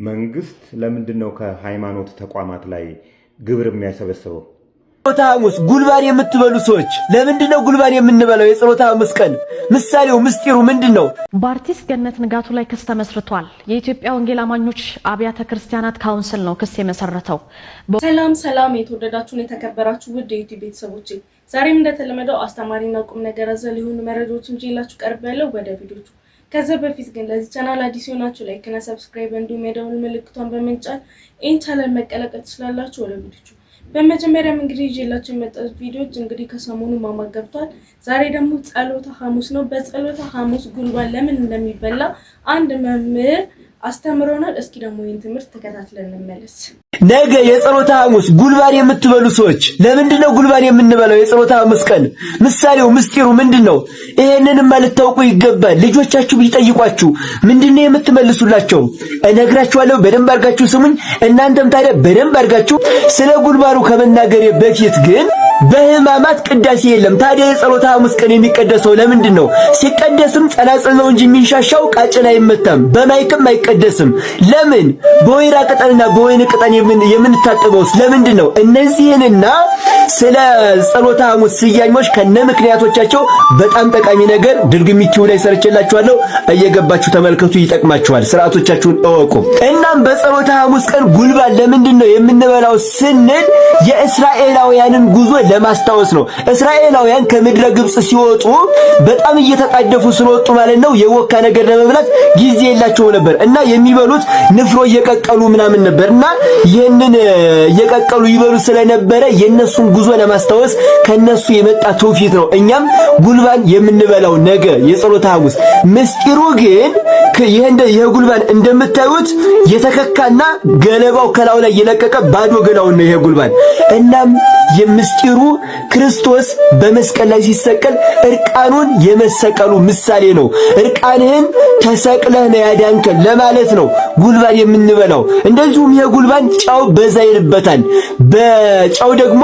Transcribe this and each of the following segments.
መንግስት ለምንድነው ከሃይማኖት ተቋማት ላይ ግብር የሚያሰበስበው? ጸሎተ ሐሙስ ጉልባን የምትበሉ ሰዎች ለምንድነው ጉልባን የምንበለው? የጸሎተ ሐሙስ ቀን ምሳሌው ምስጢሩ ምንድነው? በአርቲስት ገነት ንጋቱ ላይ ክስ ተመስርቷል። የኢትዮጵያ ወንጌል አማኞች አብያተ ክርስቲያናት ካውንስል ነው ክስ የመሰረተው። ሰላም የተወደዳችሁና የተከበራችሁ ውድ የዩቲዩብ ቤተሰቦቼ፣ ዛሬም እንደተለመደው አስተማሪና ቁም ነገር አዘል የሆኑ መረጃዎችን ይዤላችሁ ቀርቤያለሁ። ወደ ቪዲዮቹ ከዛ በፊት ግን ለዚህ ቻናል አዲስ ሆናችሁ ላይክ እና ሰብስክራይብ እንዲሁም የደወል ምልክቷን በመጫን ይህን ቻናል መቀላቀል ትችላላችሁ። ወደ ቪዲዮቹ በመጀመሪያም እንግዲህ ይዤላችሁ የመጣሁት ቪዲዮዎች እንግዲህ ከሰሞኑ ማማ ገብቷል። ዛሬ ደግሞ ጸሎተ ሐሙስ ነው። በጸሎተ ሐሙስ ጉልባን ለምን እንደሚበላ አንድ መምህር አስተምሮናል። እስኪ ደግሞ ይህን ትምህርት ተከታትለን እንመለስ። ነገ የጸሎተ ሐሙስ ጉልባን የምትበሉ ሰዎች ለምንድነው ጉልባን የምንበላው? የጸሎተ ሐሙስ ቀን ምሳሌው ምስጢሩ ምንድነው? ይሄንንማ ልታውቁ ይገባል። ልጆቻችሁ ቢጠይቋችሁ ምንድነው የምትመልሱላቸው? እነግራችኋለሁ። በደንብ አድርጋችሁ ስሙኝ። እናንተም ታዲያ በደንብ አድርጋችሁ ስለ ጉልባኑ ከመናገሬ በፊት ግን በህማማት ቅዳሴ የለም። ታዲያ የጸሎተ ሐሙስ ቀን የሚቀደሰው ለምንድን ነው? ሲቀደስም ጸናጽል ነው እንጂ የሚንሻሻው ቃጭን አይመታም፣ በማይክም አይቀደስም። ለምን? በወይራ ቅጠልና በወይን ቅጠል የምንታጠበውስ ለምንድን ነው? እነዚህንና ስለ ጸሎተ ሐሙስ ስያሜዎች ከነ ምክንያቶቻቸው በጣም ጠቃሚ ነገር ድርግሚቲው ላይ ሰርቼላችኋለሁ። እየገባችሁ ተመልከቱ፣ ይጠቅማችኋል። ስርዓቶቻችሁን እወቁ። እናም በጸሎተ ሐሙስ ቀን ጉልባን ለምንድን ነው የምንበላው ስንል የእስራኤላውያንን ጉዞ ለማስታወስ ነው። እስራኤላውያን ከምድረ ግብጽ ሲወጡ በጣም እየተጣደፉ ስለወጡ ማለት ነው የወካ ነገር ለመብላት ጊዜ የላቸውም ነበር እና የሚበሉት ንፍሮ እየቀቀሉ ምናምን ነበርና ይህንን እየቀቀሉ ይበሉ ስለነበረ የነሱን ጉዞ ለማስታወስ ከነሱ የመጣ ትውፊት ነው። እኛም ጉልባን የምንበላው ነገ የጸሎተ ሐሙስ። ምስጢሩ ግን ይሄ ጉልባን እንደምታዩት የተከካና ገለባው ከላው ላይ የለቀቀ ባዶ ገላውን ነው ይሄ ጉልባን። እናም የምስጢሩ ክርስቶስ በመስቀል ላይ ሲሰቀል እርቃኑን የመሰቀሉ ምሳሌ ነው። እርቃንህን ተሰቅለህ ነው ያዳንከን ለማለት ነው ጉልባን የምንበላው። እንደዚሁም ይሄ ጉልባን ጨው በዛ ይልበታል። በጨው ደግሞ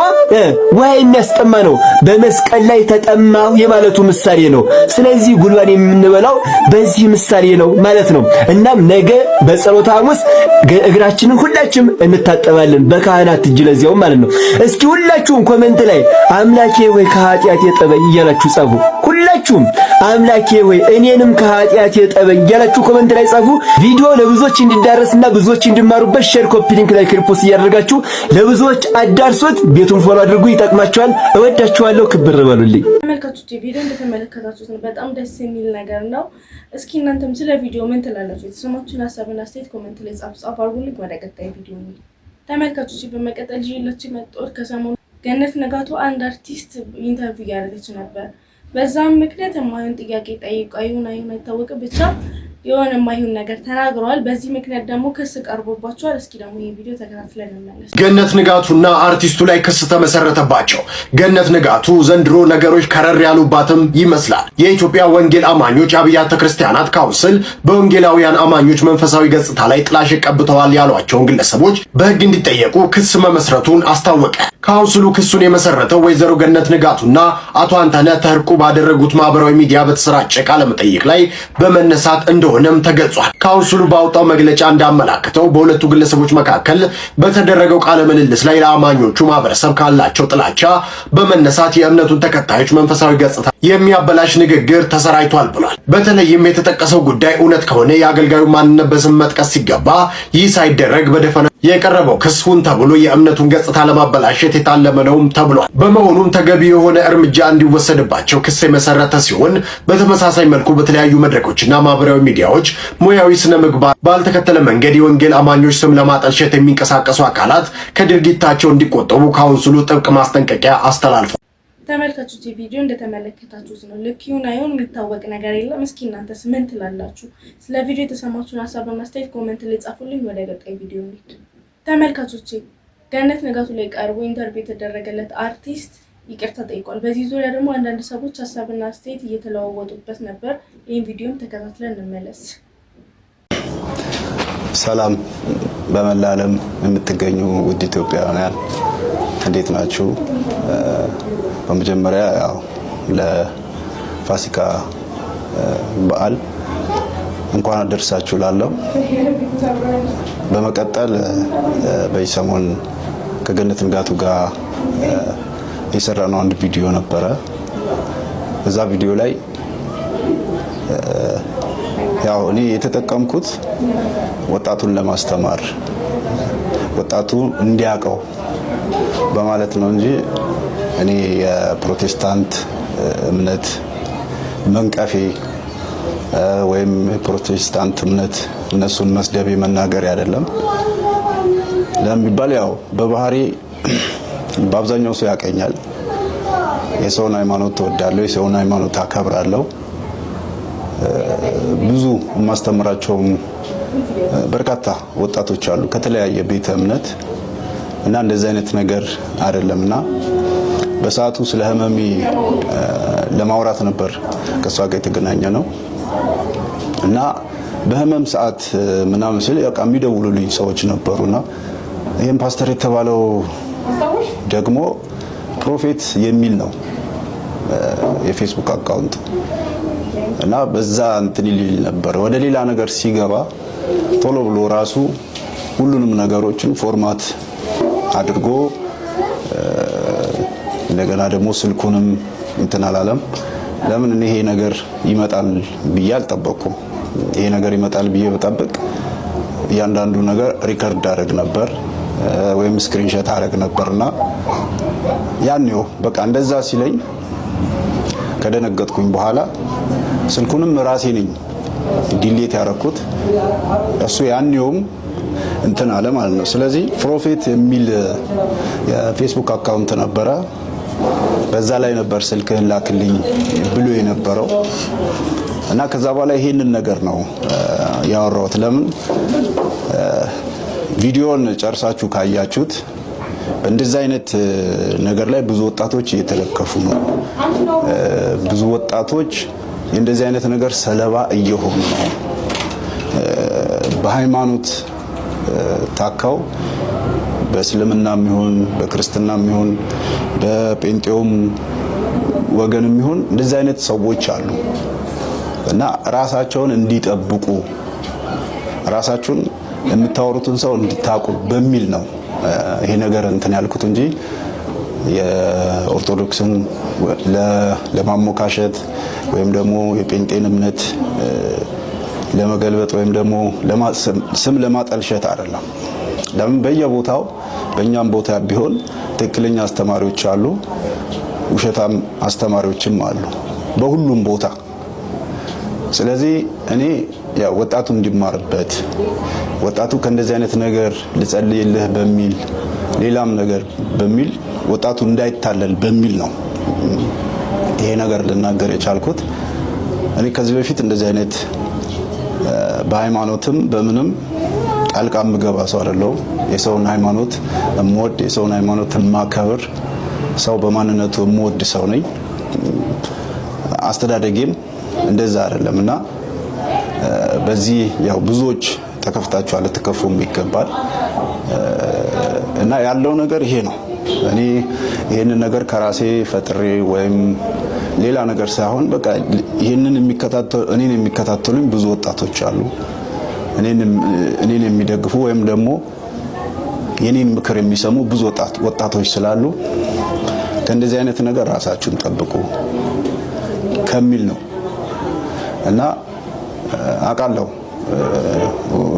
ውሃ የሚያስጠማ ነው። በመስቀል ላይ ተጠማሁ የማለቱ ምሳሌ ነው። ስለዚህ ጉልባን የምንበላው በዚህ ምሳሌ ነው ማለት ነው። እናም ነገ በጸሎተ ሐሙስ እግራችንን ሁላችንም እንታጠባለን በካህናት እጅ ለዚያው ማለት ነው። እስኪ ሁላችሁም ኮሜንት ላይ አምላኬ ሆይ ከኃጢአቴ ጠበኝ እያላችሁ ጻፉ። ሁላችሁም አምላኬ ሆይ እኔንም ከኃጢአቴ ጠበኝ እያላችሁ ኮሜንት ላይ ጻፉ። ቪዲዮ ለብዙዎች እንዲዳረስና ብዙዎች እንዲማሩበት ሼር፣ ኮፒ ሊንክ ላይ ክሪፖስ እያደረጋችሁ ለብዙዎች አዳርሶት። ቤቱን ፎሎ አድርጉ፣ ይጠቅማችኋል። እወዳችኋለሁ። ክብር በሉልኝ። ተመልካቾች ቪዲዮ እንደተመለከታችሁት ነው በጣም ደስ የሚል ነገር ነው። እስኪ እናንተም ስለ ቪዲዮ ምን ትላላችሁ? የተሰማችሁን ሀሳብና አስተያየት ኮሜንት ላይ ጻፉ አድርጉልኝ። ወደ ቀጣይ ቪዲዮ ነው ተመልካቾች በመቀጠል ይዤላችሁ የመጣሁት ከሰሞኑ ገነት ንጋቱ አንድ አርቲስት ኢንተርቪው ያደረገች ነበር። በዛም ምክንያት የማይሆን ጥያቄ ጠይቀው አይሁን አይታወቅም ብቻ የሆነ የማይሆን ነገር ተናግረዋል። በዚህ ምክንያት ደግሞ ክስ ቀርቦባቸዋል። እስኪ ደግሞ ይሄ ቪዲዮ ተከታትለን እንመለስ። ገነት ንጋቱና አርቲስቱ ላይ ክስ ተመሰረተባቸው። ገነት ንጋቱ ዘንድሮ ነገሮች ከረር ያሉባትም ይመስላል። የኢትዮጵያ ወንጌል አማኞች አብያተ ክርስቲያናት ካውንስል በወንጌላውያን አማኞች መንፈሳዊ ገጽታ ላይ ጥላሸት ቀብተዋል ያሏቸውን ግለሰቦች በሕግ እንዲጠየቁ ክስ መመስረቱን አስታወቀ። ካውንስሉ ክሱን የመሰረተው ወይዘሮ ገነት ንጋቱና አቶ አንተነህ ተርቁ ባደረጉት ማህበራዊ ሚዲያ በተሰራጨ ቃለ መጠይቅ ላይ በመነሳት እንደሆነም ተገልጿል። ካውንስሉ ባወጣው መግለጫ እንዳመላከተው በሁለቱ ግለሰቦች መካከል በተደረገው ቃለ ምልልስ ላይ ለአማኞቹ ማህበረሰብ ካላቸው ጥላቻ በመነሳት የእምነቱን ተከታዮች መንፈሳዊ ገጽታ የሚያበላሽ ንግግር ተሰራይቷል ብሏል። በተለይም የተጠቀሰው ጉዳይ እውነት ከሆነ የአገልጋዩ ማንነት በስም መጥቀስ ሲገባ ይህ ሳይደረግ በደፈና የቀረበው ክስ ሆን ተብሎ የእምነቱን ገጽታ ለማበላሸት የታለመ ነውም ተብሏል። በመሆኑም ተገቢ የሆነ እርምጃ እንዲወሰድባቸው ክስ የመሰረተ ሲሆን በተመሳሳይ መልኩ በተለያዩ መድረኮችና ማህበራዊ ሚዲያዎች ሙያዊ ስነ ምግባር ባልተከተለ መንገድ የወንጌል አማኞች ስም ለማጠልሸት የሚንቀሳቀሱ አካላት ከድርጊታቸው እንዲቆጠቡ ካውንስሉ ጥብቅ ማስጠንቀቂያ አስተላልፏል። ተመልካቾች ቪዲዮ እንደተመለከታችሁት ነው። ልክ ይሁን አይሁን የሚታወቅ ነገር የለም። እስኪ እናንተስ ምን ትላላችሁ? ስለ ቪዲዮ የተሰማችሁን ሀሳብ በማስተያየት ኮሜንት ላይ ጻፉልኝ። ወደ ቀጣይ ቪዲዮ እንሂድ። ተመልካቾች ገነት ንጋቱ ላይ ቀርቦ ኢንተርቪው የተደረገለት አርቲስት ይቅርታ ጠይቋል። በዚህ ዙሪያ ደግሞ አንዳንድ ሰዎች ሀሳብና አስተያየት እየተለዋወጡበት ነበር። ይህን ቪዲዮም ተከታትለን እንመለስ። ሰላም በመላ ዓለም የምትገኙ ውድ ኢትዮጵያውያን እንዴት ናችሁ? በመጀመሪያ ያው ለፋሲካ በዓል እንኳን አደረሳችሁ ላለው በመቀጠል በዚህ ሰሞን ከገነት ንጋቱ ጋር የሰራነው አንድ ቪዲዮ ነበረ። እዛ ቪዲዮ ላይ ያው እኔ የተጠቀምኩት ወጣቱን ለማስተማር ወጣቱ እንዲያውቀው በማለት ነው እንጂ እኔ የፕሮቴስታንት እምነት መንቀፌ ወይም የፕሮቴስታንት እምነት እነሱን መስደቤ መናገር አይደለም። ለምን ያው በባህሪ በአብዛኛው ሰው ያቀኛል። የሰውን ሃይማኖት ተወዳለሁ፣ የሰውን ሃይማኖት አከብራለሁ። ብዙ ማስተምራቸው በርካታ ወጣቶች አሉ ከተለያየ ቤተ እምነት እና እንደዚህ አይነት ነገር አይደለምና በሰዓቱ ስለ ህመሜ ለማውራት ነበር ከሷ ጋር የተገናኘ ነው እና በህመም ሰዓት ምናምን ስለ ያው የሚደውሉልኝ ሰዎች ነበሩና ይሄን ፓስተር የተባለው ደግሞ ፕሮፌት የሚል ነው የፌስቡክ አካውንት እና በዛ እንትን ይል ነበር። ወደ ሌላ ነገር ሲገባ ቶሎ ብሎ ራሱ ሁሉንም ነገሮችን ፎርማት አድርጎ እንደገና ደግሞ ስልኩንም እንትን አላለም። ለምን ይሄ ነገር ይመጣል ብዬ አልጠበቅኩም። ይሄ ነገር ይመጣል ብዬ በጠብቅ እያንዳንዱ ነገር ሪከርድ አደረግ ነበር ወይም ስክሪንሾት አደረግ ነበርና ያኔው በቃ እንደዛ ሲለኝ ከደነገጥኩኝ በኋላ ስልኩንም ራሴ ነኝ ዲሊት ያደረኩት። እሱ ያኔውም እንትን አለ ማለት ነው። ስለዚህ ፕሮፌት የሚል የፌስቡክ አካውንት ነበረ። በዛ ላይ ነበር ስልክህን ላክልኝ ብሎ የነበረው እና ከዛ በኋላ ይሄንን ነገር ነው ያወራሁት። ለምን ቪዲዮን ጨርሳችሁ ካያችሁት እንደዚህ አይነት ነገር ላይ ብዙ ወጣቶች እየተለከፉ ነው። ብዙ ወጣቶች እንደዚህ አይነት ነገር ሰለባ እየሆኑ ነው። በሃይማኖት ታካው በእስልምናም ይሁን በክርስትናም ይሁን በጴንጤውም ወገንም ይሁን እንደዚህ አይነት ሰዎች አሉ እና ራሳቸውን እንዲጠብቁ ራሳቸውን የምታወሩትን ሰው እንድታቁ በሚል ነው ይሄ ነገር እንትን ያልኩት እንጂ የኦርቶዶክስን ለማሞካሸት ወይም ደግሞ የጴንጤን እምነት ለመገልበጥ ወይም ደግሞ ስም ለማጠልሸት አይደለም። ለምን በየቦታው በእኛም ቦታ ቢሆን ትክክለኛ አስተማሪዎች አሉ፣ ውሸታም አስተማሪዎችም አሉ በሁሉም ቦታ። ስለዚህ እኔ ያው ወጣቱ እንዲማርበት ወጣቱ ከእንደዚህ አይነት ነገር ልጸልይልህ በሚል ሌላም ነገር በሚል ወጣቱ እንዳይታለል በሚል ነው ይሄ ነገር ልናገር የቻልኩት። እኔ ከዚህ በፊት እንደዚህ አይነት በሃይማኖትም በምንም ጣልቃ የምገባ ሰው አይደለሁም። የሰውን ሃይማኖት የምወድ የሰውን ሃይማኖት የማከብር ሰው በማንነቱ የምወድ ሰው ነኝ። አስተዳደጌም እንደዛ አይደለምና በዚህ ያው ብዙዎች ተከፍታችኋል፣ ተከፉም ይገባል እና ያለው ነገር ይሄ ነው። እኔ ይሄንን ነገር ከራሴ ፈጥሬ ወይም ሌላ ነገር ሳይሆን በቃ ይሄንን የሚከታተሉኝ ብዙ ወጣቶች አሉ። እኔን የሚደግፉ ወይም ደግሞ የኔን ምክር የሚሰሙ ብዙ ወጣቶች ስላሉ ከእንደዚህ አይነት ነገር ራሳችሁን ጠብቁ ከሚል ነው እና አውቃለሁ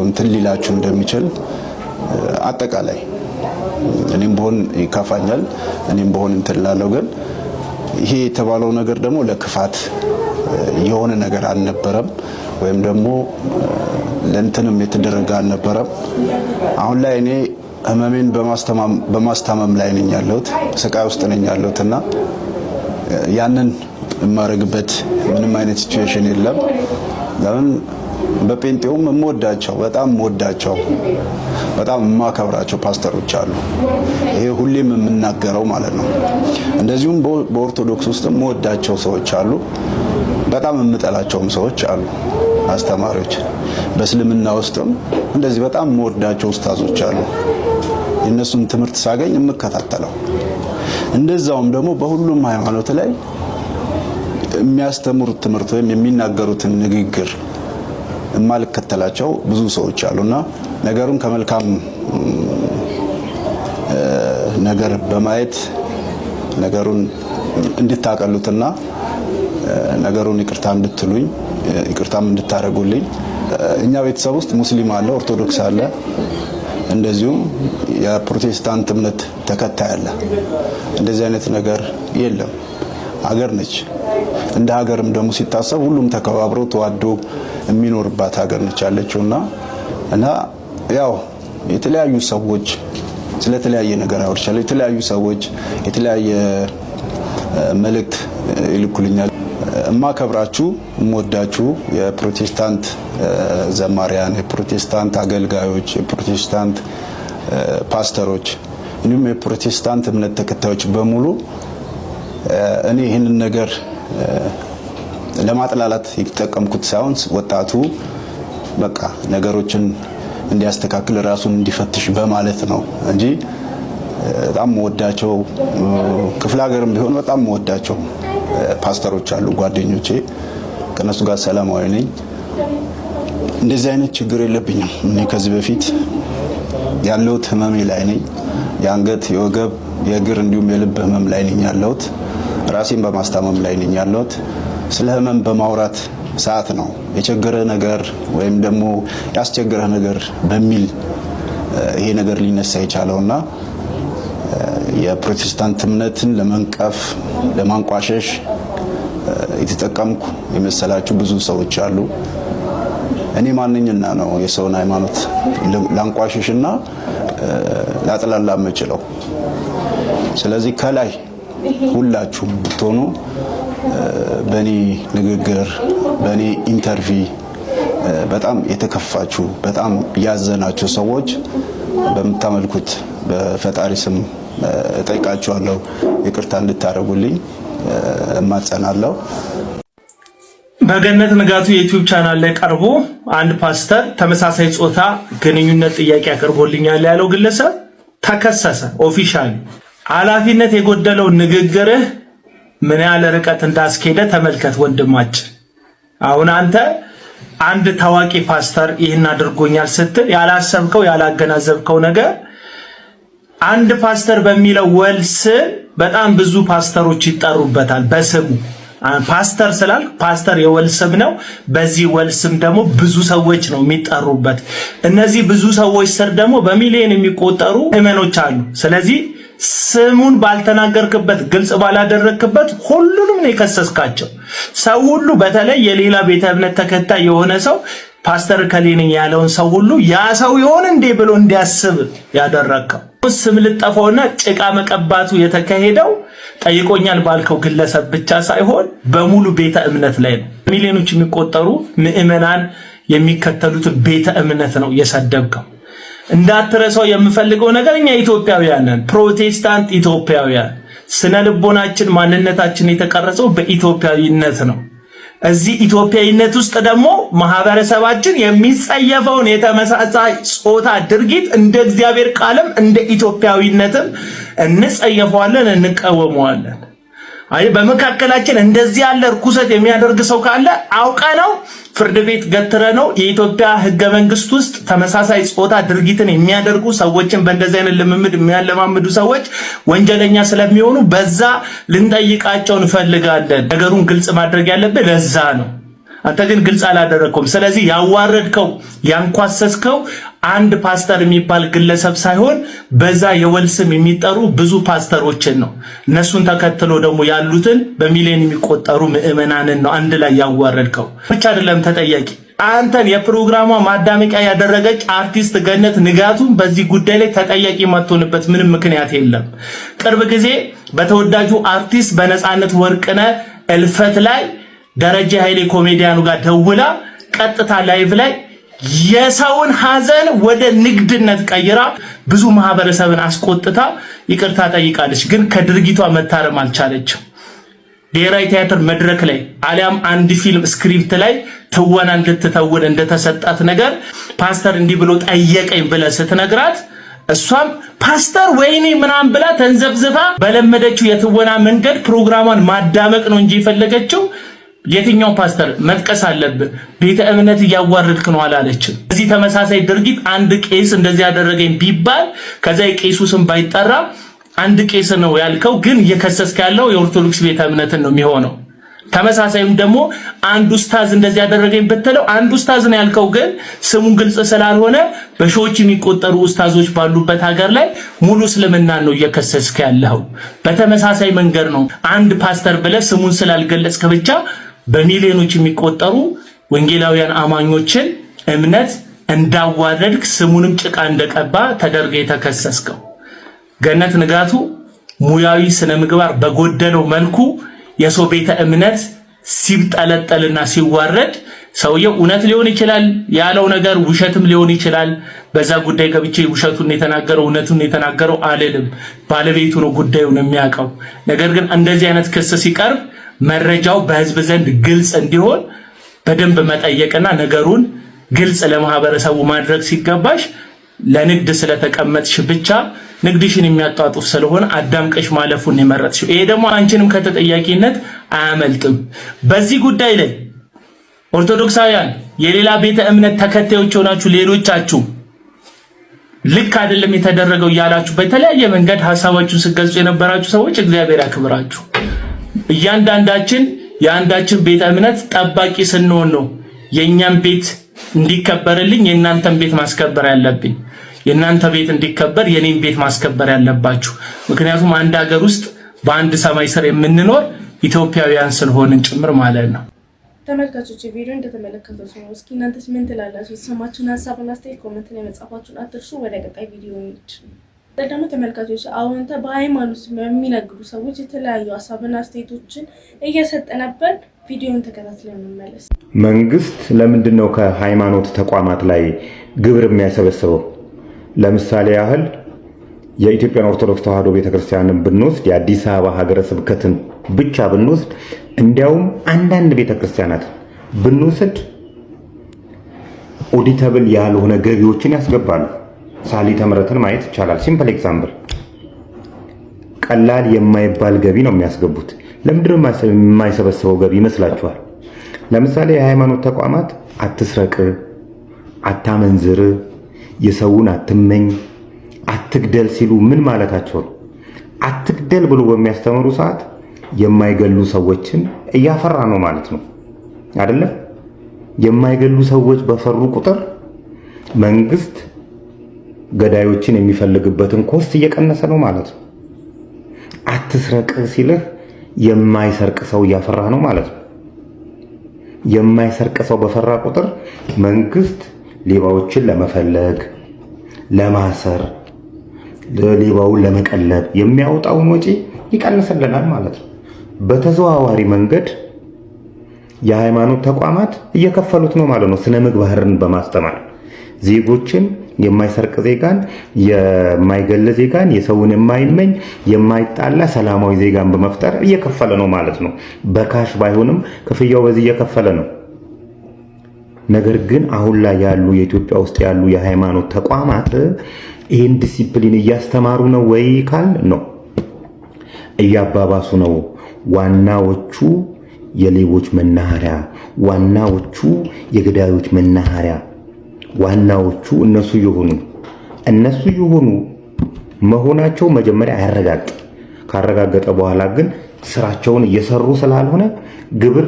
እንትን ሊላችሁ እንደሚችል አጠቃላይ እኔም በሆን ይከፋኛል፣ እኔም በሆን እንትን ላለው። ግን ይሄ የተባለው ነገር ደግሞ ለክፋት የሆነ ነገር አልነበረም ወይም ደግሞ ለእንትንም የተደረገ አልነበረም። አሁን ላይ እኔ ህመሜን በማስታመም ላይ ነኝ ያለሁት፣ ስቃይ ውስጥ ነኝ ያለሁትና ያንን የማረግበት ምንም አይነት ሲቹዌሽን የለም። ለምን በጴንጤውም የምወዳቸው በጣም የማከብራቸው ፓስተሮች አሉ። ይሄ ሁሌም የምናገረው ማለት ነው። እንደዚሁም በኦርቶዶክስ ውስጥ የምወዳቸው ሰዎች አሉ፣ በጣም የምጠላቸውም ሰዎች አሉ አስተማሪዎች። በእስልምና ውስጥም እንደዚህ በጣም የምወዳቸው ኡስታዞች አሉ፣ የእነሱን ትምህርት ሳገኝ የምከታተለው። እንደዛውም ደግሞ በሁሉም ሃይማኖት ላይ የሚያስተምሩት ትምህርት ወይም የሚናገሩትን ንግግር የማልከተላቸው ብዙ ሰዎች አሉና ነገሩን ከመልካም ነገር በማየት ነገሩን እንድታቀሉትና ነገሩን ይቅርታ እንድትሉኝ ይቅርታም እንድታረጉልኝ። እኛ ቤተሰብ ውስጥ ሙስሊም አለ፣ ኦርቶዶክስ አለ፣ እንደዚሁም የፕሮቴስታንት እምነት ተከታይ አለ። እንደዚህ አይነት ነገር የለም። ሀገር ነች። እንደ ሀገርም ደግሞ ሲታሰብ ሁሉም ተከባብሮ ተዋዶ የሚኖርባት ሀገር ነች ያለችውና ያው የተለያዩ ሰዎች ስለተለያየ ነገር አውርቻለሁ። የተለያዩ ሰዎች የተለያየ መልእክት ይልኩልኛል። እማከብራችሁ እምወዳችሁ የፕሮቴስታንት ዘማሪያን፣ የፕሮቴስታንት አገልጋዮች፣ የፕሮቴስታንት ፓስተሮች እንዲሁም የፕሮቴስታንት እምነት ተከታዮች በሙሉ እኔ ይህንን ነገር ለማጥላላት የተጠቀምኩት ሳይሆን ወጣቱ በቃ ነገሮችን እንዲያስተካክል ራሱን እንዲፈትሽ በማለት ነው እንጂ በጣም ወዳቸው ክፍለ ሀገርም ቢሆን በጣም ወዳቸው ፓስተሮች አሉ ጓደኞቼ። ከነሱ ጋር ሰላማዊ ነኝ። እንደዚህ አይነት ችግር የለብኝም። እኔ ከዚህ በፊት ያለሁት ህመሜ ላይ ነኝ። የአንገት፣ የወገብ፣ የእግር እንዲሁም የልብ ህመም ላይ ነኝ ያለሁት። ራሴን በማስታመም ላይ ነኝ ያለሁት። ስለ ህመም በማውራት ሰዓት ነው የቸገረ ነገር ወይም ደግሞ ያስቸገረ ነገር በሚል ይሄ ነገር ሊነሳ የቻለውና የፕሮቴስታንት እምነትን ለመንቀፍ ለማንቋሸሽ የተጠቀምኩ የመሰላችሁ ብዙ ሰዎች አሉ። እኔ ማንኛና ነው የሰውን ሃይማኖት ላንቋሸሽና ላጥላላ የምችለው? ስለዚህ ከላይ ሁላችሁም ብትሆኑ በእኔ ንግግር በእኔ ኢንተርቪው በጣም የተከፋችሁ በጣም ያዘናችሁ ሰዎች በምታመልኩት በፈጣሪ ስም እጠይቃችኋለሁ፣ ይቅርታ እንድታረጉልኝ እማጸናለሁ። በገነት ንጋቱ የዩቲዩብ ቻናል ላይ ቀርቦ አንድ ፓስተር ተመሳሳይ ጾታ ግንኙነት ጥያቄ አቅርቦልኛል ያለው ግለሰብ ተከሰሰ። ኦፊሻሊ ኃላፊነት የጎደለው ንግግርህ ምን ያህል ርቀት እንዳስኬደ ተመልከት ወንድማችን። አሁን አንተ አንድ ታዋቂ ፓስተር ይህን አድርጎኛል ስትል ያላሰብከው ያላገናዘብከው ነገር አንድ ፓስተር በሚለው ወልስ በጣም ብዙ ፓስተሮች ይጠሩበታል በስሙ። ፓስተር ስላል ፓስተር የወልስም ነው። በዚህ ወልስም ደግሞ ብዙ ሰዎች ነው የሚጠሩበት። እነዚህ ብዙ ሰዎች ስር ደግሞ በሚሊዮን የሚቆጠሩ ምዕመኖች አሉ። ስለዚህ ስሙን ባልተናገርክበት ግልጽ ባላደረክበት ሁሉንም ነው የከሰስካቸው። ሰው ሁሉ በተለይ የሌላ ቤተ እምነት ተከታይ የሆነ ሰው ፓስተር ከሌነኝ ያለውን ሰው ሁሉ ያ ሰው ይሆን እንዴ ብሎ እንዲያስብ ያደረከው ስም ልጠፋውና ጭቃ መቀባቱ የተካሄደው ጠይቆኛል ባልከው ግለሰብ ብቻ ሳይሆን በሙሉ ቤተ እምነት ላይ ነው። ሚሊዮኖች የሚቆጠሩ ምዕመናን የሚከተሉት ቤተ እምነት ነው የሰደብከው። እንዳትረሳው የምፈልገው ነገር እኛ ኢትዮጵያውያን ነን፣ ፕሮቴስታንት ኢትዮጵያውያን። ስነ ልቦናችን ማንነታችን የተቀረጸው በኢትዮጵያዊነት ነው። እዚህ ኢትዮጵያዊነት ውስጥ ደግሞ ማህበረሰባችን የሚጸየፈውን የተመሳሳይ ጾታ ድርጊት እንደ እግዚአብሔር ቃልም እንደ ኢትዮጵያዊነትም እንጸየፈዋለን፣ እንቃወመዋለን። አይ በመካከላችን እንደዚህ ያለ ርኩሰት የሚያደርግ ሰው ካለ አውቀ ነው ፍርድ ቤት ገትረ ነው የኢትዮጵያ ሕገ መንግስት ውስጥ ተመሳሳይ ጾታ ድርጊትን የሚያደርጉ ሰዎችን በእንደዚህ አይነት ልምምድ የሚያለማምዱ ሰዎች ወንጀለኛ ስለሚሆኑ በዛ ልንጠይቃቸው እንፈልጋለን። ነገሩን ግልጽ ማድረግ ያለብን ለዛ ነው። አንተ ግን ግልጽ አላደረግኩም። ስለዚህ ያዋረድከው ያንኳሰስከው አንድ ፓስተር የሚባል ግለሰብ ሳይሆን በዛ የወልስም የሚጠሩ ብዙ ፓስተሮችን ነው። እነሱን ተከትሎ ደግሞ ያሉትን በሚሊዮን የሚቆጠሩ ምዕመናንን ነው አንድ ላይ ያዋረድከው። ብቻ አይደለም ተጠያቂ አንተን የፕሮግራሟ ማዳመቂያ ያደረገች አርቲስት ገነት ንጋቱ በዚህ ጉዳይ ላይ ተጠያቂ ማትሆንበት ምንም ምክንያት የለም። ቅርብ ጊዜ በተወዳጁ አርቲስት በነፃነት ወርቅነህ እልፈት ላይ ደረጀ ኃይሌ ኮሜዲያኑ ጋር ደውላ ቀጥታ ላይቭ ላይ የሰውን ሐዘን ወደ ንግድነት ቀይራ ብዙ ማህበረሰብን አስቆጥታ ይቅርታ ጠይቃለች። ግን ከድርጊቷ መታረም አልቻለችም። ብሔራዊ ቲያትር መድረክ ላይ አሊያም አንድ ፊልም ስክሪፕት ላይ ትወና እንድትተውን እንደተሰጣት ነገር ፓስተር እንዲህ ብሎ ጠየቀኝ ብለ ስትነግራት እሷም ፓስተር ወይኔ ምናምን ብላ ተንዘብዝፋ በለመደችው የትወና መንገድ ፕሮግራሟን ማዳመቅ ነው እንጂ የፈለገችው የትኛው ፓስተር መጥቀስ አለብህ? ቤተ እምነት እያዋረድክ ነው አላለችም። እዚህ ተመሳሳይ ድርጊት አንድ ቄስ እንደዚህ ያደረገኝ ቢባል ከዛ የቄሱ ስም ባይጠራ አንድ ቄስ ነው ያልከው፣ ግን እየከሰስክ ያለው የኦርቶዶክስ ቤተ እምነትን ነው የሚሆነው። ተመሳሳይም ደግሞ አንድ ኡስታዝ እንደዚህ ያደረገኝ ብትለው አንድ ኡስታዝ ነው ያልከው፣ ግን ስሙን ግልጽ ስላልሆነ በሺዎች የሚቆጠሩ ኡስታዞች ባሉበት ሀገር ላይ ሙሉ እስልምናን ነው እየከሰስክ ያለው። በተመሳሳይ መንገድ ነው አንድ ፓስተር ብለህ ስሙን ስላልገለጽክ ብቻ በሚሊዮኖች የሚቆጠሩ ወንጌላውያን አማኞችን እምነት እንዳዋረድክ ስሙንም ጭቃ እንደቀባ ተደርገ የተከሰስከው። ገነት ንጋቱ ሙያዊ ስነ ምግባር በጎደለው መልኩ የሰው ቤተ እምነት ሲብጠለጠልና ሲዋረድ ሰውየው እውነት ሊሆን ይችላል ያለው ነገር ውሸትም ሊሆን ይችላል። በዛ ጉዳይ ገብቼ ውሸቱን የተናገረው እውነቱን የተናገረው አልልም። ባለቤቱ ነው ጉዳዩን የሚያውቀው። ነገር ግን እንደዚህ አይነት ክስ ሲቀርብ መረጃው በህዝብ ዘንድ ግልጽ እንዲሆን በደንብ መጠየቅና ነገሩን ግልጽ ለማህበረሰቡ ማድረግ ሲገባሽ ለንግድ ስለተቀመጥሽ ብቻ ንግድሽን የሚያጣጡፍ ስለሆነ አዳምቀሽ ማለፉን የመረጥሽ። ይሄ ደግሞ አንቺንም ከተጠያቂነት አያመልጥም። በዚህ ጉዳይ ላይ ኦርቶዶክሳውያን የሌላ ቤተ እምነት ተከታዮች ሆናችሁ ሌሎቻችሁ ልክ አይደለም የተደረገው እያላችሁ በተለያየ መንገድ ሐሳባችሁን ስትገልጹ የነበራችሁ ሰዎች እግዚአብሔር ያክብራችሁ። እያንዳንዳችን የአንዳችን ቤተ እምነት ጠባቂ ስንሆን ነው የኛን ቤት እንዲከበርልኝ የእናንተን ቤት ማስከበር ያለብኝ፣ የእናንተ ቤት እንዲከበር የኔን ቤት ማስከበር ያለባችሁ። ምክንያቱም አንድ ሀገር ውስጥ በአንድ ሰማይ ስር የምንኖር ኢትዮጵያውያን ስለሆንን ጭምር ማለት ነው። ተመልካቾች ቪዲዮ እንደተመለከቱት ነው። እስኪ እናንተስ ምን ትላላችሁ? የተሰማችሁን ሀሳብና አስተያየት ኮሜንት ላይ መጻፋችሁን አትርሱ። ወደ ቀጣይ ቪዲዮ እንሂድ። ደግሞ ተመልካቾች አሁን በሃይማኖት የሚነግዱ ሰዎች የተለያዩ ሀሳብና አስተያየቶችን እየሰጠ ነበር። ቪዲዮን ተከታትለን እንመለስ። መንግስት ለምንድን ነው ከሃይማኖት ተቋማት ላይ ግብር የሚያሰበስበው? ለምሳሌ ያህል የኢትዮጵያን ኦርቶዶክስ ተዋሕዶ ቤተክርስቲያንን ብንወስድ፣ የአዲስ አበባ ሀገረ ስብከትን ብቻ ብንወስድ፣ እንዲያውም አንዳንድ ቤተክርስቲያናት ብንወስድ ኦዲተብል ያልሆነ ገቢዎችን ያስገባሉ። ሳሊተ ምሕረትን ማየት ይቻላል። ሲምፕል ኤግዛምፕል፣ ቀላል የማይባል ገቢ ነው የሚያስገቡት። ለምንድን ነው የማይሰበስበው ገቢ ይመስላችኋል? ለምሳሌ የሃይማኖት ተቋማት አትስረቅ፣ አታመንዝር፣ የሰውን አትመኝ፣ አትግደል ሲሉ ምን ማለታቸው ነው? አትግደል ብሎ በሚያስተምሩ ሰዓት የማይገሉ ሰዎችን እያፈራ ነው ማለት ነው አይደለም? የማይገሉ ሰዎች በፈሩ ቁጥር መንግስት ገዳዮችን የሚፈልግበትን ኮስት እየቀነሰ ነው ማለት ነው። አትስረቅ ሲልህ የማይሰርቅ ሰው እያፈራ ነው ማለት ነው። የማይሰርቅ ሰው በፈራ ቁጥር መንግስት ሌባዎችን ለመፈለግ፣ ለማሰር፣ ሌባውን ለመቀለብ የሚያወጣውን ወጪ ይቀንስልናል ማለት ነው። በተዘዋዋሪ መንገድ የሃይማኖት ተቋማት እየከፈሉት ነው ማለት ነው። ስነ ምግባርን በማስተማር ዜጎችን የማይሰርቅ ዜጋን፣ የማይገል ዜጋን፣ የሰውን የማይመኝ የማይጣላ ሰላማዊ ዜጋን በመፍጠር እየከፈለ ነው ማለት ነው። በካሽ ባይሆንም ክፍያው በዚህ እየከፈለ ነው። ነገር ግን አሁን ላይ ያሉ የኢትዮጵያ ውስጥ ያሉ የሃይማኖት ተቋማት ይህን ዲሲፕሊን እያስተማሩ ነው ወይ ካል ነው፣ እያባባሱ ነው። ዋናዎቹ የሌቦች መናኸሪያ፣ ዋናዎቹ የገዳዮች መናኸሪያ፣ ዋናዎቹ እነሱ የሆኑ መሆናቸው መጀመሪያ ያረጋግጥ። ካረጋገጠ በኋላ ግን ስራቸውን እየሰሩ ስላልሆነ ግብር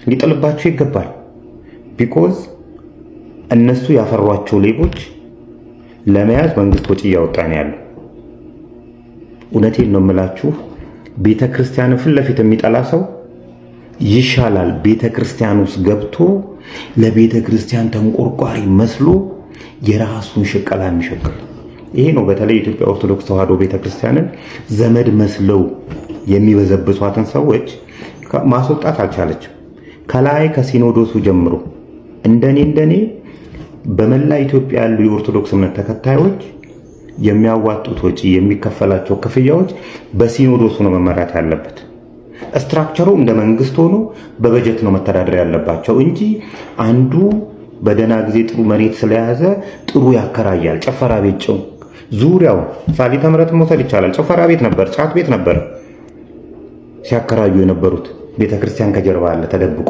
ሊጥልባቸው ይገባል። ቢኮዝ እነሱ ያፈሯቸው ሌቦች ለመያዝ መንግስት ወጪ እያወጣ ነው ያለው። እውነቴን ነው የምላችሁ፣ ቤተ ክርስቲያንን ፊት ለፊት የሚጠላ ሰው ይሻላል ቤተ ክርስቲያን ውስጥ ገብቶ ለቤተ ክርስቲያን ተንቆርቋሪ መስሎ የራሱን ሽቀላ የሚሸቅል። ይሄ ነው በተለይ የኢትዮጵያ ኦርቶዶክስ ተዋሕዶ ቤተ ክርስቲያንን ዘመድ መስለው የሚበዘብሷትን ሰዎች ማስወጣት አልቻለችም። ከላይ ከሲኖዶሱ ጀምሮ እንደኔ በመላ ኢትዮጵያ ያሉ የኦርቶዶክስ እምነት ተከታዮች የሚያዋጡት ወጪ፣ የሚከፈላቸው ክፍያዎች በሲኖዶሱ ነው መመራት ያለበት። ስትራክቸሩ እንደ መንግስት ሆኖ በበጀት ነው መተዳደር ያለባቸው እንጂ አንዱ በደህና ጊዜ ጥሩ መሬት ስለያዘ ጥሩ ያከራያል። ጭፈራ ቤት ጭው ዙሪያው ሳሊተ ምሕረትን መውሰድ ይቻላል። ጭፈራ ቤት ነበር፣ ጫት ቤት ነበር ሲያከራዩ የነበሩት። ቤተክርስቲያን ከጀርባ አለ ተደብቆ።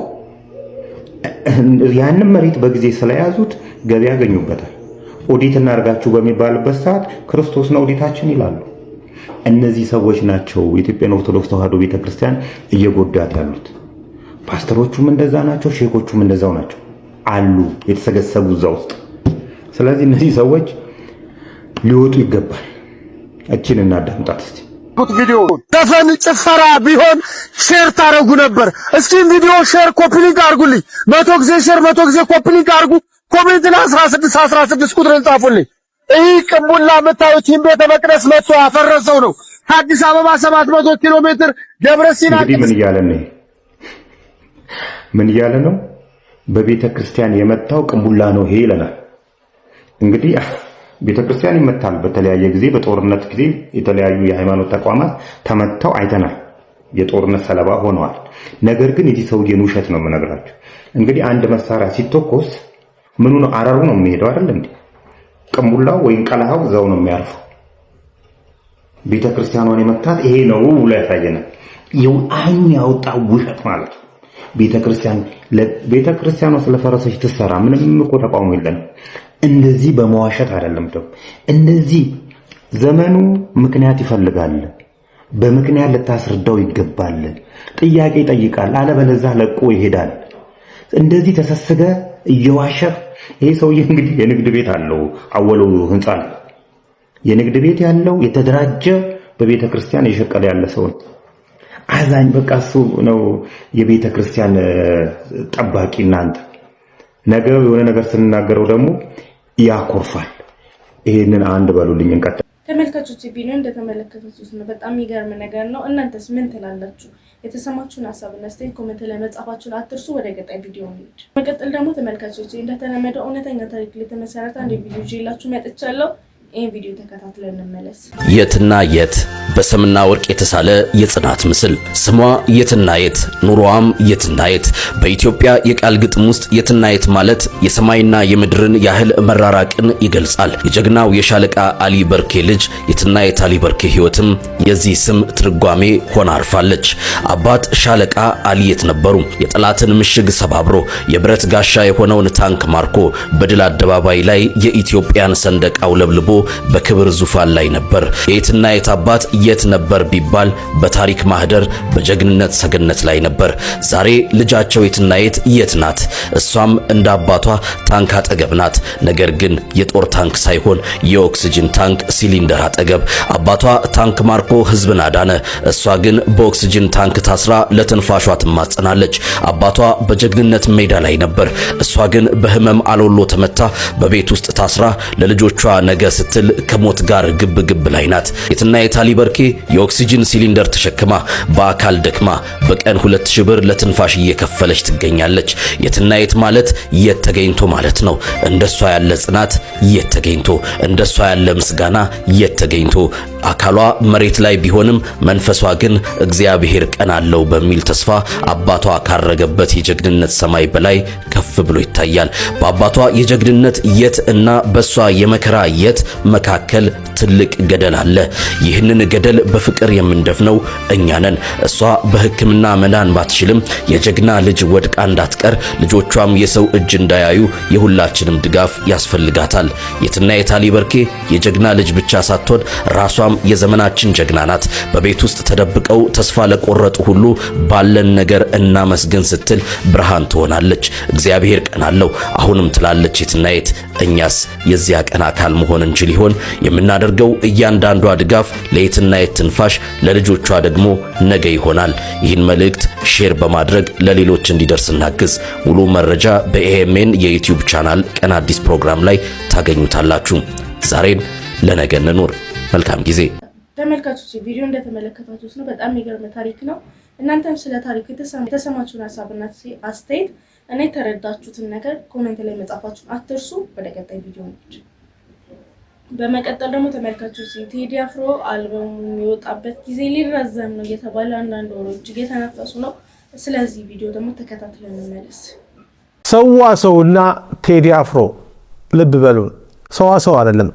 ያንን መሬት በጊዜ ስለያዙት ገቢ ያገኙበታል። ኦዲት እናርጋችሁ በሚባልበት ሰዓት ክርስቶስ ነው ኦዲታችን ይላሉ። እነዚህ ሰዎች ናቸው የኢትዮጵያን ኦርቶዶክስ ተዋሕዶ ቤተክርስቲያን እየጎዳት ያሉት። ፓስተሮቹም እንደዛ ናቸው፣ ሼኮቹም እንደዛው ናቸው አሉ የተሰገሰቡ እዛ ውስጥ። ስለዚህ እነዚህ ሰዎች ሊወጡ ይገባል። እቺን እናዳምጣት እስቲ። ቪዲዮ ዘፈን ጭፈራ ቢሆን ሼር ታረጉ ነበር። እስኪ ቪዲዮ ሼር ኮፒ ሊንክ አርጉልኝ። 100 ጊዜ ሼር 100 ጊዜ ኮፒ ሊንክ አርጉ። ኮሜንት ላይ 16 ቁጥርን ጻፉልኝ። ይህ ቅቡላ የምታዩት ቤተ መቅደስ መጥቶ ያፈረሰው ነው። ከአዲስ አበባ 700 ኪሎ ሜትር ደብረ ሲና። እንግዲህ ምን እያለ ነው? በቤተ ክርስቲያን የመጣው ቅቡላ ነው ይሄ ይለናል። እንግዲህ ቤተ ክርስቲያን ይመታል በተለያየ ጊዜ። በጦርነት ጊዜ የተለያዩ የሃይማኖት ተቋማት ተመተው አይተናል፣ የጦርነት ሰለባ ሆነዋል። ነገር ግን የዚህ ሰውዬን ውሸት ነው የምነግራችሁ። እንግዲህ አንድ መሳሪያ ሲተኮስ ምኑ ነው አረሩ ነው የሚሄደው አይደል እንዴ? ቅቡላው ወይም ቀለሃው እዛው ነው የሚያርፈው። ቤተ ክርስቲያኗን የመታት ይሄ ነው ብሎ ያሳየናል። ይው አይኑ ያወጣው ውሸት ማለት ነው። ቤተ ክርስቲያኗ ስለፈረሰች ትሰራ፣ ምንም እኮ ተቃውሞ የለም። እንደዚህ በመዋሸት አይደለም ተው። እንደዚህ ዘመኑ ምክንያት ይፈልጋል። በምክንያት ልታስረዳው ይገባል። ጥያቄ ይጠይቃል፣ አለበለዚያ ለቆ ይሄዳል። እንደዚህ ተሰስገ እየዋሸህ ይሄ ሰውዬ እንግዲህ የንግድ ቤት አለው፣ አወለው ህንጻ ነው የንግድ ቤት ያለው፣ የተደራጀ በቤተ ክርስቲያን የሸቀለ ያለ ሰው ነው። አዛኝ በቃ እሱ ነው የቤተ ክርስቲያን ጠባቂ። እናንተ ነገ የሆነ ነገር ስንናገረው ደግሞ ያኮርፋል። ይሄንን አንድ በሉልኝ። እንቀጥል። ተመልካቾች ቪዲዮ እንደተመለከታችሁት ነው። በጣም የሚገርም ነገር ነው። እናንተስ ምን ትላላችሁ? የተሰማችሁን ሀሳብና አስተያየት ኮሜንት ላይ መጻፋችሁን አትርሱ። ወደ ቀጣይ ቪዲዮ እንሂድ። መቀጠል ደግሞ ተመልካቾች እንደተለመደው እውነተኛ ታሪክ ላይ የተመሰረተ አንድ ቪዲዮ ይዤላችሁ መጥቻለሁ። ይሄን ቪዲዮ ተከታትለን እንመለስ። የትና የት በሰምና ወርቅ የተሳለ የጽናት ምስል። ስሟ የትና የት፣ ኑሮዋም የትና የት። በኢትዮጵያ የቃል ግጥም ውስጥ የትና የት ማለት የሰማይና የምድርን ያህል መራራቅን ይገልጻል። የጀግናው የሻለቃ አሊ በርኬ ልጅ የትና የት አሊ በርኬ ሕይወትም የዚህ ስም ትርጓሜ ሆና አርፋለች። አባት ሻለቃ አሊ የት ነበሩ? የጠላትን ምሽግ ሰባብሮ የብረት ጋሻ የሆነውን ታንክ ማርኮ በድል አደባባይ ላይ የኢትዮጵያን ሰንደቅ አውለብልቦ በክብር ዙፋን ላይ ነበር። የትና የት አባት የት ነበር ቢባል በታሪክ ማህደር በጀግንነት ሰገነት ላይ ነበር። ዛሬ ልጃቸው የትና የት ናት? እሷም እንደ አባቷ ታንክ አጠገብ ናት። ነገር ግን የጦር ታንክ ሳይሆን የኦክሲጅን ታንክ ሲሊንደር አጠገብ። አባቷ ታንክ ማርኮ ህዝብን አዳነ። እሷ ግን በኦክሲጅን ታንክ ታስራ ለትንፋሿ ትማጸናለች። አባቷ በጀግንነት ሜዳ ላይ ነበር። እሷ ግን በህመም አሎሎ ተመታ በቤት ውስጥ ታስራ ለልጆቿ ነገ ስትል ከሞት ጋር ግብ ላይ ናት። የትና የት አሊ በርኬ የኦክሲጅን ሲሊንደር ተሸክማ በአካል ደክማ በቀን 2000 ብር ለትንፋሽ እየከፈለች ትገኛለች። የትና የት ማለት የት ተገኝቶ ማለት ነው። እንደሷ ያለ ጽናት የት ተገኝቶ፣ እንደሷ ያለ ምስጋና የት ተገኝቶ። አካሏ መሬት ላይ ቢሆንም መንፈሷ ግን እግዚአብሔር ቀን አለው በሚል ተስፋ አባቷ ካረገበት የጀግንነት ሰማይ በላይ ከፍ ብሎ ይታያል። በአባቷ የጀግንነት የት እና በሷ የመከራ የት መካከል ትልቅ ገደል አለ። ይህንን ገደል በፍቅር የምንደፍነው እኛ ነን። እሷ በሕክምና መዳን ባትችልም የጀግና ልጅ ወድቃ እንዳትቀር፣ ልጆቿም የሰው እጅ እንዳያዩ የሁላችንም ድጋፍ ያስፈልጋታል። የትና የት አሊ በርኬ የጀግና ልጅ ብቻ ሳትሆን ራሷም የዘመናችን ጀግና ናት። በቤት ውስጥ ተደብቀው ተስፋ ለቆረጡ ሁሉ ባለን ነገር እናመስግን ስትል ብርሃን ትሆናለች። እግዚአብሔር ቀን አለው አሁንም ትላለች የትና የት። እኛስ የዚያ ቀን አካል መሆን እንችል ይሆን? የምናደርገው እያንዳንዷ ድጋፍ ለየትና የት ትንፋሽ፣ ለልጆቿ ደግሞ ነገ ይሆናል። ይህን መልእክት ሼር በማድረግ ለሌሎች እንዲደርስ እናግዝ። ሙሉ መረጃ በኤኤምኤን የዩቲዩብ ቻናል ቀን አዲስ ፕሮግራም ላይ ታገኙታላችሁ። ዛሬን ለነገ እንኑር። መልካም ጊዜ። ተመልካቾች ቪዲዮ እንደተመለከታችሁት ነው። በጣም የሚገርም ታሪክ ነው። እናንተም ስለ ታሪኩ የተሰማችሁን ሀሳብና አስተያየት እና የተረዳችሁትን ነገር ኮሜንት ላይ መጻፋችሁን አትርሱ። ወደ ቀጣይ ቪዲዮ እንሂድ። በመቀጠል ደግሞ ተመልካቾች ቴዲ አፍሮ አልበሙ የሚወጣበት ጊዜ ሊራዘም ነው እየተባለ አንዳንድ ወሮች እየተነፈሱ ነው። ስለዚህ ቪዲዮ ደግሞ ተከታትለን እንመለስ። ሰዋሰውና ቴዲ አፍሮ ልብ በሉ። ሰዋሰው አይደለም፣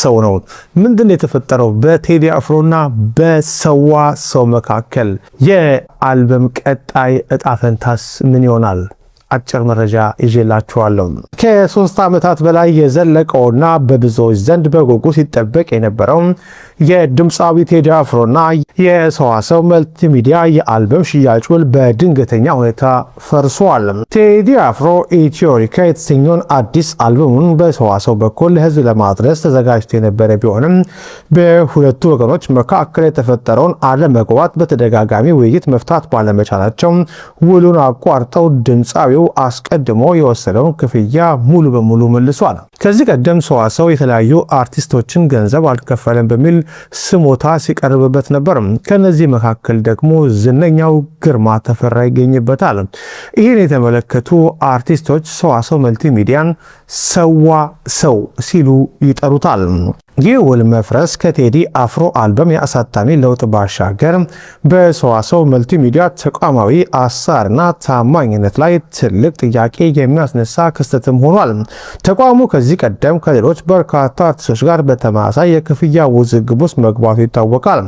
ሰው ነው። ምንድነው የተፈጠረው በቴዲ አፍሮና በሰዋሰው መካከል? የአልበም ቀጣይ እጣ ፈንታስ ምን ይሆናል? አጭር መረጃ ይዤላችኋለሁ። ከ3 ዓመታት በላይ የዘለቀውና በብዙዎች ዘንድ በጉጉት ሲጠበቅ የነበረው የድምፃዊ ቴዲ አፍሮና የሰዋሰው መልቲሚዲያ የአልበም ሽያጭ ውል በድንገተኛ ሁኔታ ፈርሷል። ቴዲ አፍሮ ኢትዮሪካ የተሰኘውን አዲስ አልበሙን በሰዋሰው በኩል ለህዝብ ለማድረስ ተዘጋጅቶ የነበረ ቢሆንም በሁለቱ ወገኖች መካከል የተፈጠረውን አለመግባባት በተደጋጋሚ ውይይት መፍታት ባለመቻላቸው ውሉን አቋርጠው ድምፃዊው አስቀድሞ የወሰደውን ክፍያ ሙሉ በሙሉ መልሷል። ከዚህ ቀደም ሰዋሰው የተለያዩ አርቲስቶችን ገንዘብ አልከፈለም በሚል ስሞታ ሲቀርብበት ነበር። ከነዚህ መካከል ደግሞ ዝነኛው ግርማ ተፈራ ይገኝበታል። ይህን የተመለከቱ አርቲስቶች ሰዋሰው መልቲሚዲያን ሰዋሰው ሲሉ ይጠሩታል። ይህ ውል መፍረስ ከቴዲ አፍሮ አልበም የአሳታሚ ለውጥ ባሻገር በሰዋሰው መልቲሚዲያ ተቋማዊ አሰራርና ታማኝነት ላይ ትልቅ ጥያቄ የሚያስነሳ ክስተትም ሆኗል። ተቋሙ ከዚህ ቀደም ከሌሎች በርካታ አርቲስቶች ጋር በተመሳሳይ የክፍያ ውዝግብ ውስጥ መግባቱ ይታወቃል።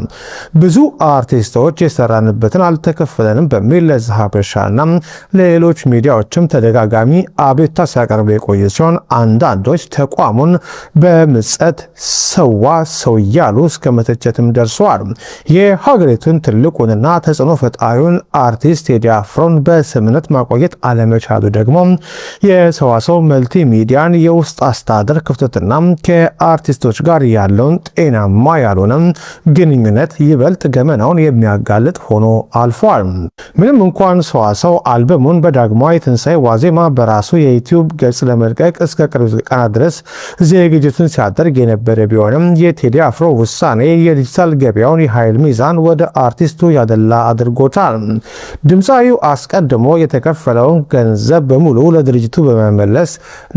ብዙ አርቲስቶች የሰራንበትን አልተከፈለንም በሚል ለዛሀበሻና ለሌሎች ሚዲያዎችም ተደጋጋሚ አቤቱታ ሲያቀርቡ የቆየ ሲሆን አንዳንዶች ተቋሙን በምጸት ሰዋሰው እያሉ እስከ መተቸትም ደርሰዋል። የሀገሪቱን ትልቁንና ተጽዕኖ ፈጣሪውን አርቲስት ቴዲ አፍሮን በስምነት ማቆየት አለመቻሉ ደግሞ የሰዋሰው መልቲሚዲያን የውስጥ አስተዳደር ክፍተትና ከአርቲስቶች ጋር ያለውን ጤናማ ያልሆነ ግንኙነት ይበልጥ ገመናውን የሚያጋልጥ ሆኖ አልፏል። ምንም እንኳን ሰዋሰው አልበሙን በዳግማዊ ትንሣኤ ዋዜማ በራሱ የዩቲዩብ ገጽ ለመልቀቅ እስከ ቅርብ ቀናት ድረስ ዝግጅቱን ሲያደርግ የነበረ ቢሆንም የቴዲ አፍሮ ውሳኔ የዲጂታል ገበያውን የኃይል ሚዛን ወደ አርቲስቱ ያደላ አድርጎታል። ድምፃዊው አስቀድሞ የተከፈለውን ገንዘብ በሙሉ ለድርጅቱ በመመለስ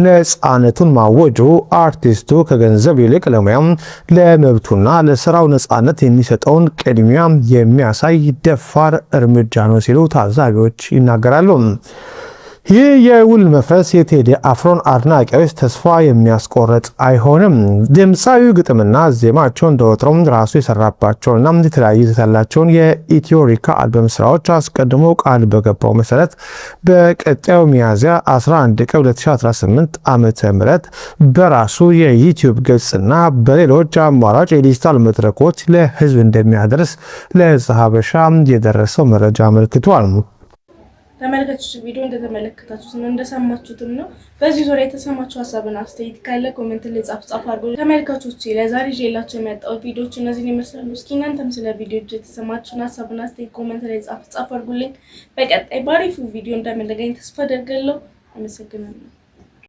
ነፃነቱን ማወጁ አርቲስቱ ከገንዘብ ይልቅ ለሙያም ለመብቱና ለስራው ነፃነት የሚሰጠውን ቅድሚያ የሚያሳይ ደፋር እርምጃ ነው ሲሉ ታዛቢዎች ይናገራሉ። ይህ የውል መፍረስ የቴዲ አፍሮን አድናቂዎች ተስፋ የሚያስቆርጥ አይሆንም። ድምፃዊው ግጥምና ዜማቸው እንደወትሮም ራሱ የሰራባቸውና የተለያዩ ያላቸውን የኢትዮሪካ አልበም ስራዎች አስቀድሞ ቃል በገባው መሰረት በቀጣዩ ሚያዝያ 11 ቀን 2018 ዓመተ ምህረት በራሱ የዩቲዩብ ገጽና በሌሎች አማራጭ የዲጂታል መድረኮች ለህዝብ እንደሚያደርስ ለዛሀበሻ የደረሰው መረጃ አመልክቷል። ተመልካቾች ቪዲዮ እንደተመለከታችሁት እንደሰማችሁትም ነው። በዚህ ዙሪያ የተሰማችሁ ሀሳብና አስተያየት ካለ ኮሜንት ላይ ጻፍ አድርጉ። ተመልካቾች ለዛሬ ይዤላችሁ የመጣሁት ቪዲዮዎች እነዚህን ይመስላሉ። እስኪ እናንተም ስለ ቪዲዮ የተሰማችሁን ሀሳብና አስተያየት ኮሜንት ላይ ጻፍ አድርጉልኝ። በቀጣይ ባሪፉ ቪዲዮ እንደምንገናኝ ተስፋ አደርጋለሁ። አመሰግናለሁ።